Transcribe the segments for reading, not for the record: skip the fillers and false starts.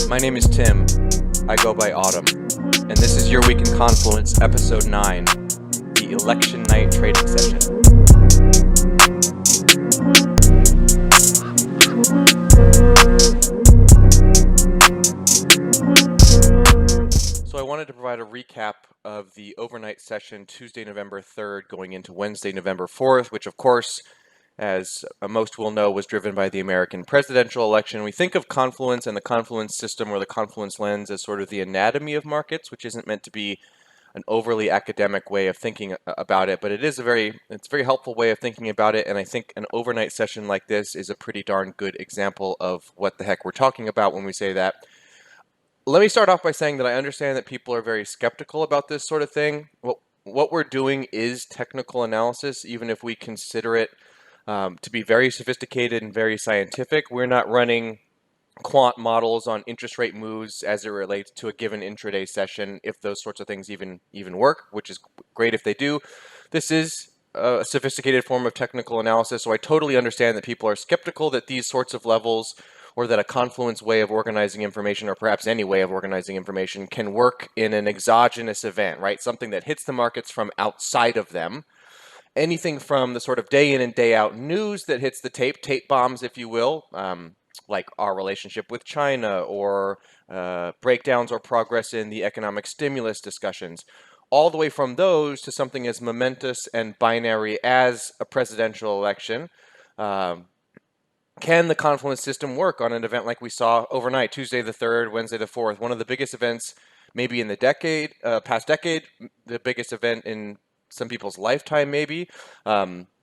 My name is Tim. I go by Autumn. And this is Your Week in Confluence, Episode 9, the Election Night Trading Session. So I wanted to provide a recap of the overnight session Tuesday, November 3rd, going into Wednesday, November 4th, which of course, as most will know, was driven by the American presidential election. We think of Confluence and the Confluence system or the Confluence lens as sort of the anatomy of markets, which isn't meant to be an overly academic way of thinking about it, but it's a very helpful way of thinking about it, and I think an overnight session like this is a pretty darn good example of what the heck we're talking about when we say that. Let me start off by saying that I understand that people are very skeptical about this sort of thing. What we're doing is technical analysis, even if we consider it to be very sophisticated and very scientific. We're not running quant models on interest rate moves as it relates to a given intraday session, if those sorts of things even work, which is great if they do. This is a sophisticated form of technical analysis, so I totally understand that people are skeptical that these sorts of levels or that a Confluence way of organizing information, or perhaps any way of organizing information, can work in an exogenous event, right? Something that hits the markets from outside of them. Anything from the sort of day in and day out news that hits the tape bombs, if you will, like our relationship with China or breakdowns or progress in the economic stimulus discussions, all the way from those to something as momentous and binary as a presidential election. Can the Confluence system work on an event like we saw overnight, Tuesday the 3rd, Wednesday the 4th, one of the biggest events maybe in the past decade, the biggest event in some people's lifetime maybe,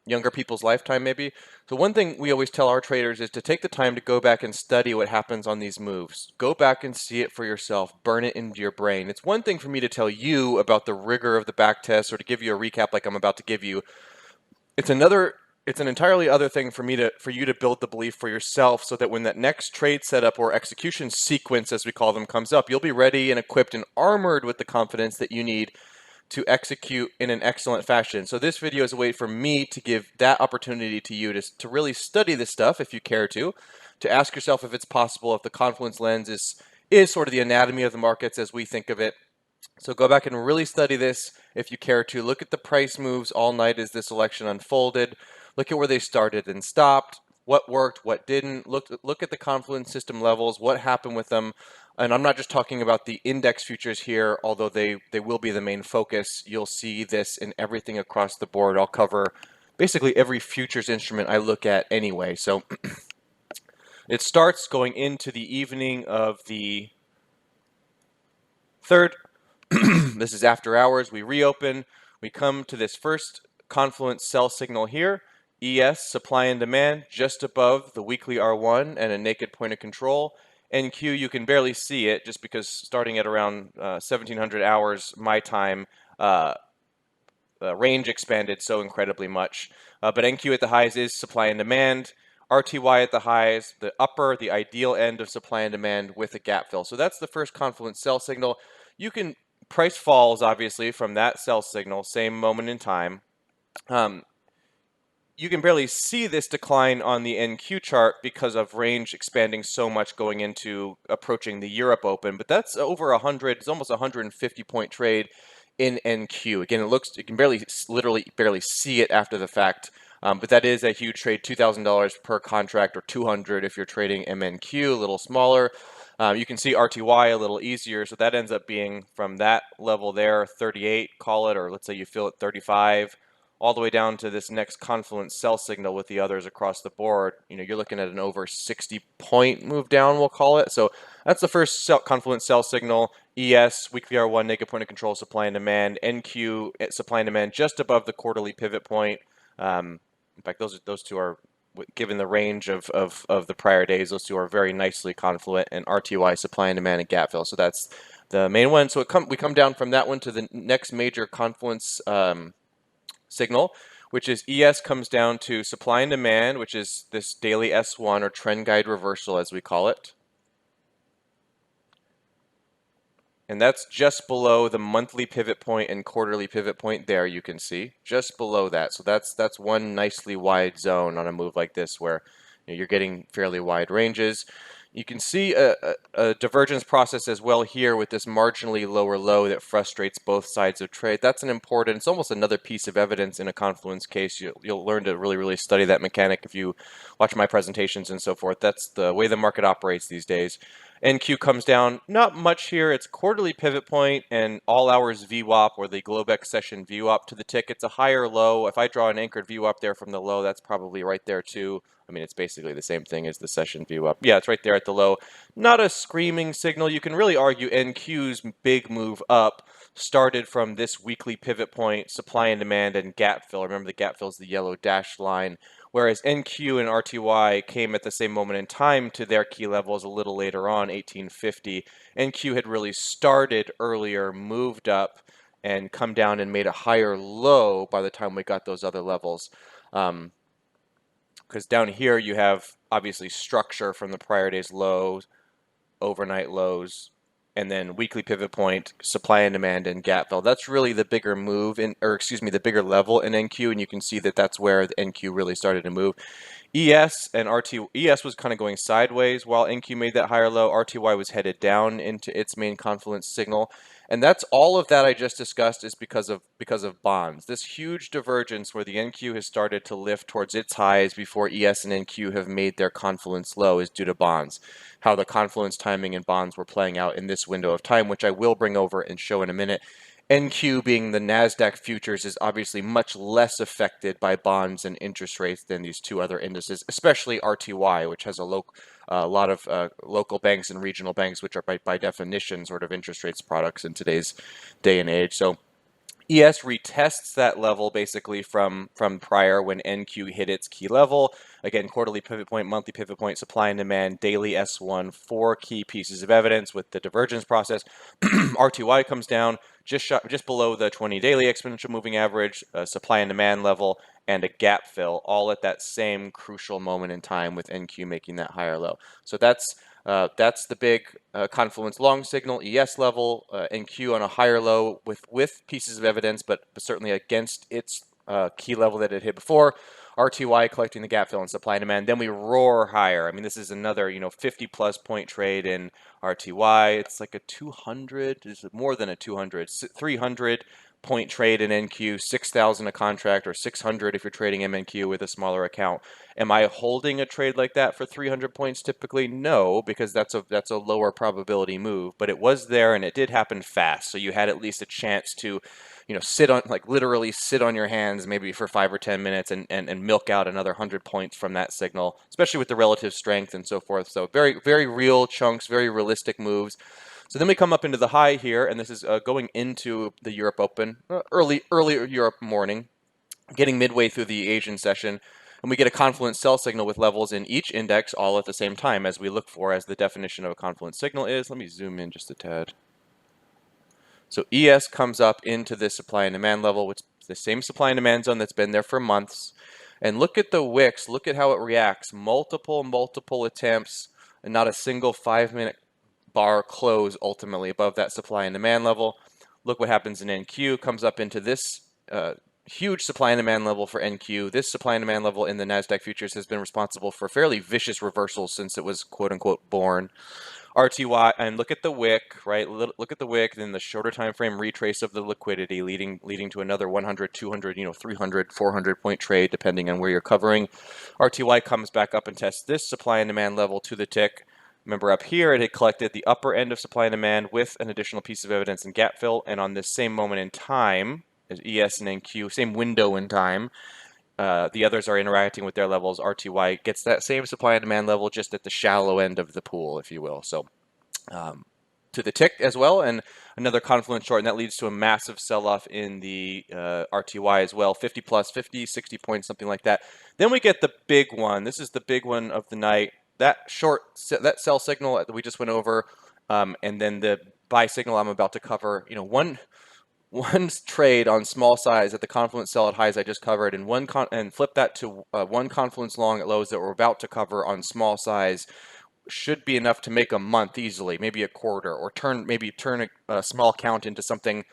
younger people's lifetime maybe. So one thing we always tell our traders is to take the time to go back and study what happens on these moves. Go back and see it for yourself. Burn it into your brain. It's one thing for me to tell you about the rigor of the back test or to give you a recap like I'm about to give you. It's an entirely other thing for you to build the belief for yourself so that when that next trade setup or execution sequence, as we call them, comes up, you'll be ready and equipped and armored with the confidence that you need to execute in an excellent fashion. So this video is a way for me to give that opportunity to you to really study this stuff if you care to ask yourself if it's possible, if the Confluence lens is sort of the anatomy of the markets as we think of it. So go back and really study this if you care to. Look at the price moves all night as this election unfolded. Look at where they started and stopped, what worked, what didn't. Look at the Confluence system levels, what happened with them. And I'm not just talking about the index futures here, although they will be the main focus. You'll see this in everything across the board. I'll cover basically every futures instrument I look at anyway. So it starts going into the evening of the 3rd. This is after hours. We reopen. We come to this first Confluence sell signal here. ES, supply and demand, just above the weekly R1 and a naked point of control. NQ, you can barely see it just because starting at around 1700 hours my time, range expanded so incredibly much. But NQ at the highs is supply and demand. RTY at the highs, the ideal end of supply and demand with a gap fill. So that's the first Confluence sell signal. You can, price falls obviously from that sell signal, same moment in time. You can barely see this decline on the NQ chart because of range expanding so much going into approaching the Europe Open, but that's over 100, it's almost 150 point trade in NQ. Again, you can literally barely see it after the fact, but that is a huge trade, $2,000 per contract or 200 if you're trading MNQ, a little smaller. You can see RTY a little easier, so that ends up being from that level there, 38, call it, or let's say you fill it 35. All the way down to this next Confluence sell signal with the others across the board. You're looking at an over 60 point move down, we'll call it. So that's the first Confluence sell signal. ES, weekly R1, naked point of control, supply and demand. NQ, supply and demand just above the quarterly pivot point. In fact, those two are, given the range of the prior days, those two are very nicely confluent. And RTY, supply and demand, and gap fill. So that's the main one. So we come down from that one to the next major Confluence signal, which is ES comes down to supply and demand, which is this daily S1 or trend guide reversal as we call it. And that's just below the monthly pivot point and quarterly pivot point there, you can see, just below that. So that's one nicely wide zone on a move like this where you're getting fairly wide ranges. You can see a divergence process as well here with this marginally lower low that frustrates both sides of trade. That's an important, it's almost another piece of evidence in a confluence case. You'll learn to really study that mechanic if you watch my presentations and so forth. That's the way the market operates these days. NQ comes down, not much here. It's quarterly pivot point and all hours VWAP, or the Globex session VWAP to the tick. It's a higher low. If I draw an anchored VWAP there from the low, that's probably right there too. I mean, it's basically the same thing as the session VWAP. Yeah, it's right there at the low. Not a screaming signal. You can really argue NQ's big move up started from this weekly pivot point, supply and demand, and gap fill. Remember, the gap fill is the yellow dashed line. Whereas NQ and RTY came at the same moment in time to their key levels a little later on, 1850. NQ had really started earlier, moved up, and come down and made a higher low by the time we got those other levels. Because down here you have obviously structure from the prior day's lows, overnight lows, and then weekly pivot point, supply and demand, and gap fill. That's really the bigger move the bigger level in NQ, and you can see that that's where the NQ really started to move. ES and ES was kind of going sideways while NQ made that higher low. RTY was headed down into its main confluence signal. And that's all of that I just discussed is because of bonds. This huge divergence where the NQ has started to lift towards its highs before ES and NQ have made their confluence low is due to bonds. How the confluence timing and bonds were playing out in this window of time, which I will bring over and show in a minute. NQ being the NASDAQ futures is obviously much less affected by bonds and interest rates than these two other indices, especially RTY, which has a lot of local banks and regional banks, which are by definition sort of interest rates products in today's day and age. So ES retests that level basically from prior when NQ hit its key level. Again, quarterly pivot point, monthly pivot point, supply and demand, daily S1, 4 key pieces of evidence with the divergence process. RTY comes down just below the 20 daily exponential moving average, supply and demand level, and a gap fill, all at that same crucial moment in time with NQ making that higher low. So that's the big confluence long signal, ES level, NQ on a higher low with pieces of evidence, but certainly against its key level that it hit before. RTY collecting the gap fill and supply and demand. Then we roar higher. I mean, this is another 50 plus point trade in RTY. It's like a 200, is it more than a 200, 300 point trade in NQ, 6,000 a contract, or 600 if you're trading MNQ with a smaller account. Am I holding a trade like that for 300 points typically? No, because that's a lower probability move, but it was there and it did happen fast. So you had at least a chance to literally sit on your hands maybe for 5 or 10 minutes and milk out another 100 points from that signal, especially with the relative strength and so forth. So very, very real chunks, very realistic moves. So then we come up into the high here, and this is going into the Europe Open, early Europe morning, getting midway through the Asian session, and we get a confluence sell signal with levels in each index all at the same time, as we look for, as the definition of a confluence signal is. Let me zoom in just a tad. So ES comes up into this supply and demand level, which is the same supply and demand zone that's been there for months. And look at the wicks, look at how it reacts. Multiple attempts, and not a single 5-minute bar close ultimately above that supply and demand level. Look what happens in NQ, comes up into this huge supply and demand level for NQ. This supply and demand level in the NASDAQ futures has been responsible for fairly vicious reversals since it was quote unquote born. RTY, and look at the wick, right? Look at the wick, then the shorter time frame retrace of the liquidity leading to another 100, 200, 300, 400 point trade depending on where you're covering. RTY comes back up and tests this supply and demand level to the tick. Remember up here it had collected the upper end of supply and demand with an additional piece of evidence and gap fill, and on this same moment in time, as ES and NQ, same window in time, the others are interacting with their levels. RTY gets that same supply and demand level just at the shallow end of the pool, if you will. So to the tick as well, and another confluence short, and that leads to a massive sell-off in the RTY as well, 50 plus, 50, 60 points, something like that. Then we get the big one. This is the big one of the night. That sell signal that we just went over, and then the buy signal I'm about to cover. One trade on small size at the confluence sell at highs I just covered, and flip that to one confluence long at lows that we're about to cover on small size should be enough to make a month easily, maybe a quarter, or turn a small count into something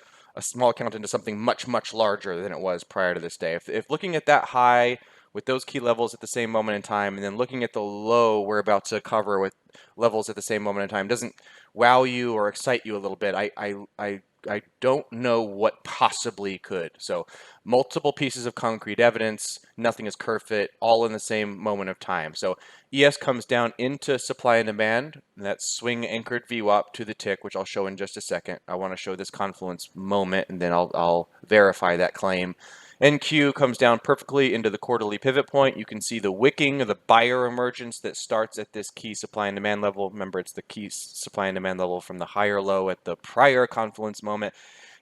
much larger than it was prior to this day. If looking at that high with those key levels at the same moment in time, and then looking at the low we're about to cover with levels at the same moment in time doesn't wow you or excite you a little bit. I don't know what possibly could. So multiple pieces of concrete evidence, nothing is curve fit, all in the same moment of time. So ES comes down into supply and demand, and that swing anchored VWAP to the tick, which I'll show in just a second. I want to show this confluence moment, and then I'll verify that claim. NQ comes down perfectly into the quarterly pivot point. You can see the wicking of the buyer emergence that starts at this key supply and demand level. Remember, it's the key supply and demand level from the higher low at the prior confluence moment.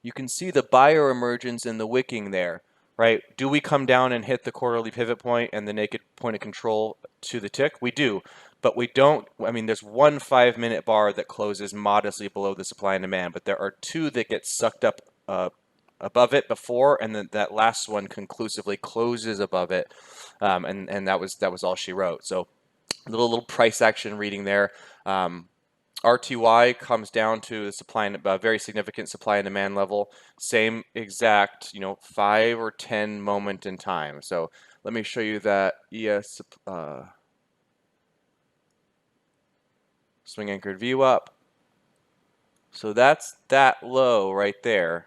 You can see the buyer emergence in the wicking there, right? Do we come down and hit the quarterly pivot point and the naked point of control to the tick? We do, but we don't. I mean, there's one 5-minute bar that closes modestly below the supply and demand, but there are two that get sucked up above it before, and then that last one conclusively closes above it, and that was all she wrote. So a little price action reading there. RTY comes down to the supply and very significant supply and demand level, same exact 5 or 10 moment in time. So let me show you that ES swing anchored VWAP. So that's that low right there.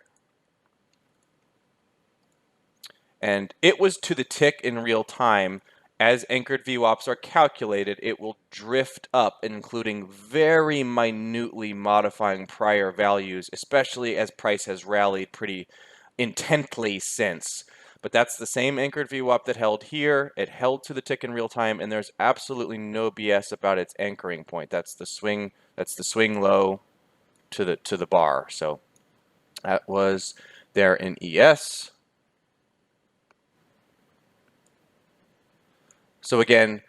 And it was to the tick in real time. As anchored VWAPs are calculated, it will drift up, including very minutely modifying prior values, especially as price has rallied pretty intently since. But that's the same anchored VWAP that held here. It held to the tick in real time, and there's absolutely no BS about its anchoring point. That's the swing low to the bar. So that was there in ES. So again,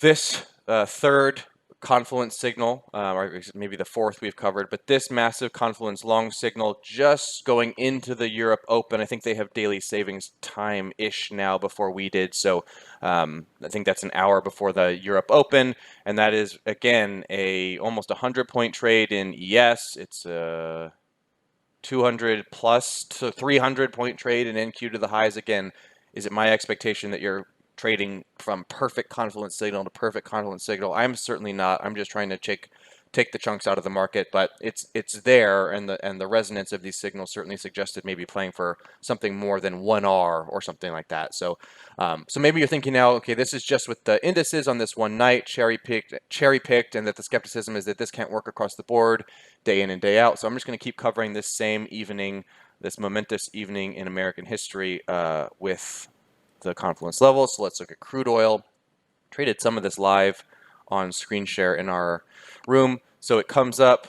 this third confluence signal, or maybe the fourth we've covered, but this massive confluence long signal just going into the Europe Open. I think they have daily savings time-ish now before we did. So I think that's an hour before the Europe Open. And that is, again, almost 100-point trade in ES. It's a 200 plus to 300-point trade in NQ to the highs. Again, is it my expectation that you're trading from perfect confluence signal to perfect confluence signal? I'm certainly not. I'm just trying to take the chunks out of the market, but it's there, and the resonance of these signals certainly suggested maybe playing for something more than 1R or something like that. So so maybe you're thinking now, okay, this is just with the indices on this one night, cherry picked, and that the skepticism is that this can't work across the board day in and day out. So I'm just going to keep covering this same evening, this momentous evening in American history with the confluence level. So let's look at crude oil. Traded some of this live on screen share in our room. So it comes up,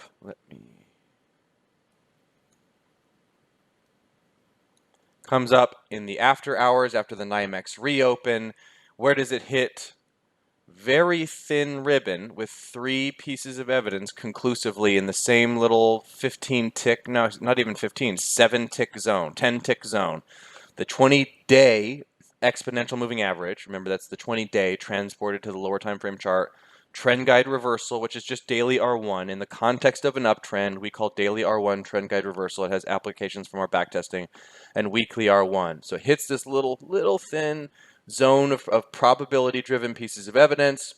in the after hours after the NYMEX reopen. Where does it hit? Very thin ribbon with 3 pieces of evidence conclusively in the same little 15 tick, no, not even 15, 7 tick zone, 10 tick zone. The 20-day exponential moving average, remember that's the 20-day transported to the lower time frame chart. Trend guide reversal, which is just daily R1. In the context of an uptrend, we call daily R1 trend guide reversal. It has applications from our backtesting, and weekly R1. So it hits this little thin zone of probability-driven pieces of evidence.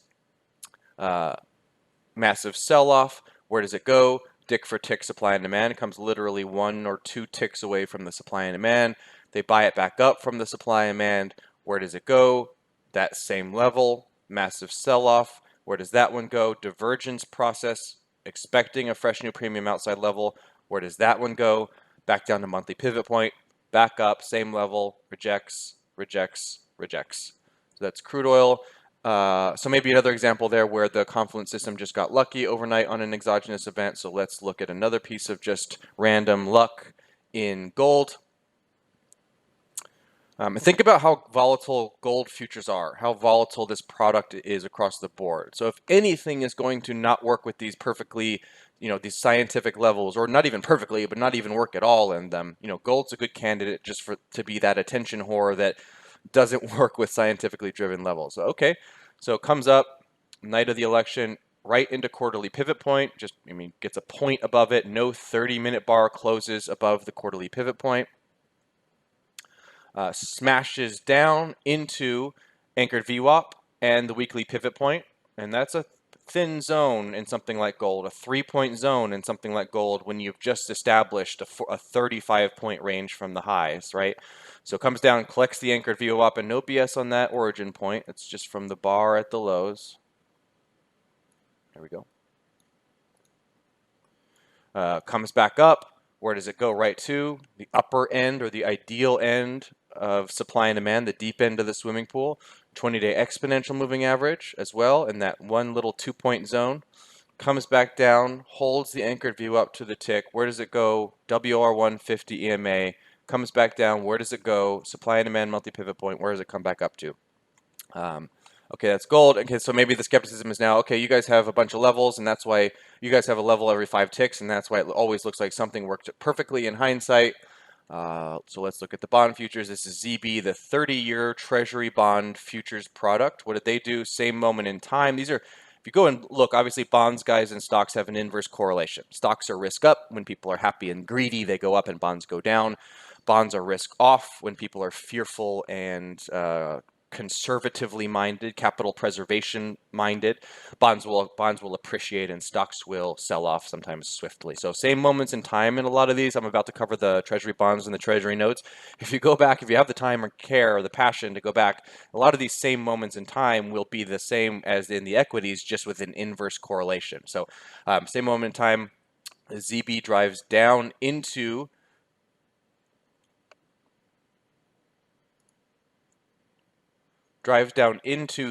Massive sell-off. Where does it go? Tick for tick supply and demand. It comes literally 1 or 2 ticks away from the supply and demand. They buy it back up from the supply and demand. Where does it go? That same level. Massive sell-off. Where does that one go? Divergence process, expecting a fresh new premium outside level. Where does that one go? Back down to monthly pivot point, back up, same level, rejects, rejects, rejects. So that's crude oil. So maybe another example there where the confluence system just got lucky overnight on an exogenous event. So let's look at another piece of just random luck in gold. Think about how volatile gold futures are, how volatile this product is across the board. So if anything is going to not work with these perfectly, these scientific levels, or not even perfectly, but not even work at all in them, gold's a good candidate just to be that attention whore that doesn't work with scientifically driven levels. Okay, so it comes up, night of the election, right into quarterly pivot point, gets a point above it, no 30-minute bar closes above the quarterly pivot point. Smashes down into anchored VWAP and the weekly pivot point, and that's a thin zone in something like gold, a 3-point zone in something like gold when you've just established a 35-point range from the highs, right? So it comes down, collects the anchored VWAP, and no BS on that origin point. It's just from the bar at the lows. There we go. Comes back up. Where does it go right to? The upper end or the ideal end of supply and demand, the deep end of the swimming pool. 20-day exponential moving average as well in that one little 2-point zone. Comes back down, holds the anchored view up to the tick. Where does it go? WR150 EMA. Comes back down. Where does it go? Supply and demand multi-pivot point. Where does it come back up to? Okay, that's gold. Okay, so maybe the skepticism is now, okay, you guys have a bunch of levels, and that's why you guys have a level every 5 ticks, and that's why it always looks like something worked perfectly in hindsight. So let's look at the bond futures. This is ZB, the 30-year Treasury bond futures product. What did they do? Same moment in time. These are, if you go and look, obviously bonds, guys, and stocks have an inverse correlation. Stocks are risk up. When people are happy and greedy, they go up, and bonds go down. Bonds are risk off when people are fearful and conservatively minded, capital preservation minded. Bonds will appreciate and stocks will sell off sometimes swiftly. So same moments in time in a lot of these. I'm about to cover the treasury bonds and the treasury notes. If you go back, if you have the time or care or the passion to go back, a lot of these same moments in time will be the same as in the equities, just with an inverse correlation. So same moment in time, ZB drives down into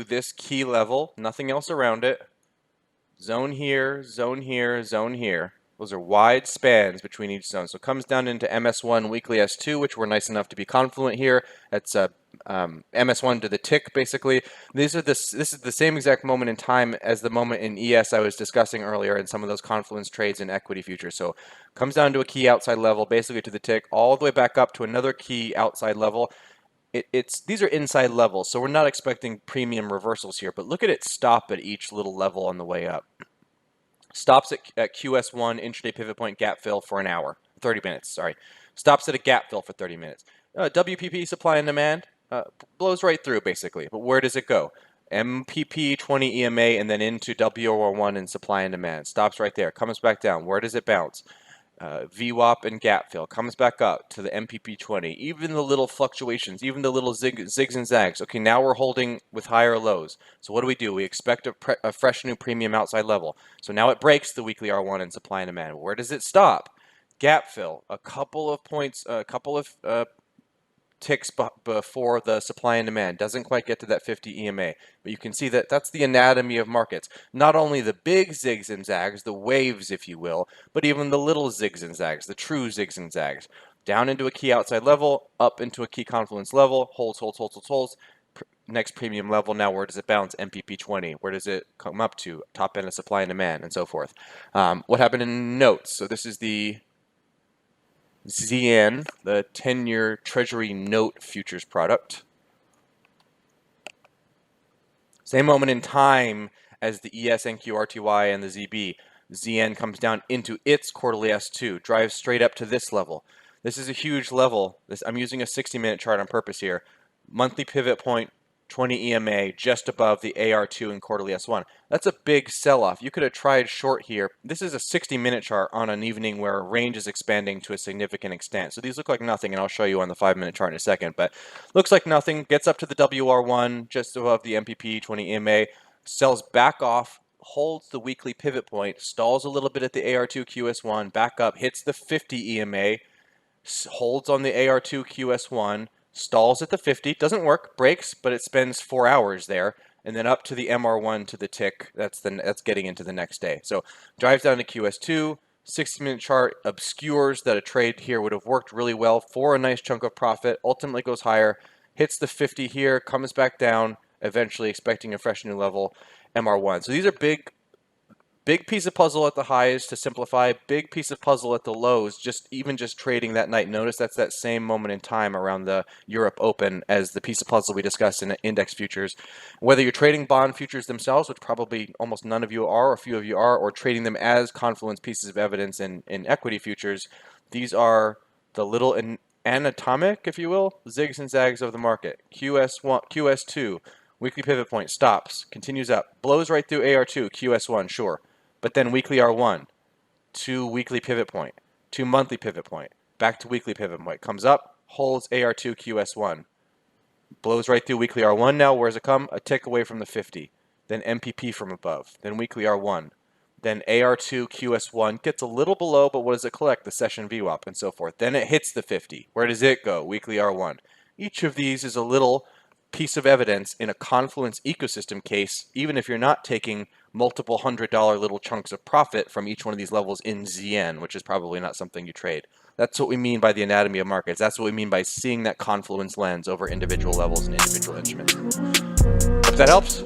this key level, nothing else around it. Zone here, zone here, zone here. Those are wide spans between each zone. So it comes down into MS1, weekly S2, which we're nice enough to be confluent here. That's MS1 to the tick, basically. This is the same exact moment in time as the moment in ES I was discussing earlier in some of those confluence trades in equity futures. So comes down to a key outside level, basically to the tick, all the way back up to another key outside level. These are inside levels, so we're not expecting premium reversals here, but look at it stop at each little level on the way up. Stops at QS1, intraday pivot point gap fill for an hour, 30 minutes, sorry. Stops at a gap fill for 30 minutes. WPP, supply and demand, blows right through basically, but where does it go? MPP 20 EMA and then into WR1 and supply and demand. Stops right there, comes back down. Where does it bounce? VWAP and gap fill, comes back up to the MPP 20. Even the little fluctuations, even the little zigs and zags. Okay, now we're holding with higher lows. So what do? We expect a fresh new premium outside level. So now it breaks the weekly R1 and supply and demand. Where does it stop? Gap fill, a couple of points, a couple of ticks before the supply and demand. Doesn't quite get to that 50 EMA. But you can see that that's the anatomy of markets. Not only the big zigs and zags, the waves, if you will, but even the little zigs and zags, the true zigs and zags. Down into a key outside level, up into a key confluence level, holds. Next premium level, now where does it bounce? MPP 20. Where does it come up to? Top end of supply and demand, and so forth. What happened in notes? So this is the ZN, the 10-year Treasury note futures product. Same moment in time as the ES, NQRTY, and the ZB. ZN comes down into its quarterly S2, drives straight up to this level. This is a huge level. I'm using a 60-minute chart on purpose here. Monthly pivot point, 20 EMA, just above the AR2 and quarterly S1. That's a big sell-off. You could have tried short here. This is a 60-minute chart on an evening where range is expanding to a significant extent. So these look like nothing, and I'll show you on the 5-minute chart in a second. But looks like nothing. Gets up to the WR1, just above the MPP 20 EMA, sells back off, holds the weekly pivot point, stalls a little bit at the AR2 QS1, back up, hits the 50 EMA, holds on the AR2 QS1, stalls at the 50, doesn't work, breaks, but it spends 4 hours there, and then up to the MR1 to the tick. That's getting into the next day. So drives down to QS2, 60-minute chart obscures that a trade here would have worked really well for a nice chunk of profit, ultimately goes higher, hits the 50 here, comes back down, eventually expecting a fresh new level, MR1. So these are big piece of puzzle at the highs to simplify, big piece of puzzle at the lows, just trading that night. Notice that's that same moment in time around the Europe Open as the piece of puzzle we discussed in index futures. Whether you're trading bond futures themselves, which probably almost none of you are, or a few of you are, or trading them as confluence pieces of evidence in equity futures, these are the little anatomic, if you will, zigs and zags of the market. QS1, QS2, Weekly pivot point stops, continues up, blows right through AR2, QS1, sure. But then weekly R1 to weekly pivot point, to monthly pivot point, back to weekly pivot point, comes up, holds AR2, QS1, blows right through weekly R1 now. Where does it come? A tick away from the 50. Then MPP from above. Then weekly R1. Then AR2, QS1 gets a little below, but what does it collect? The session VWAP and so forth. Then it hits the 50. Where does it go? Weekly R1. Each of these is a little piece of evidence in a Confluence ecosystem case, even if you're not taking multiple $100 little chunks of profit from each one of these levels in ZN, which is probably not something you trade. That's what we mean by the anatomy of markets. That's what we mean by seeing that confluence lens over individual levels and individual instruments. Hope that helps.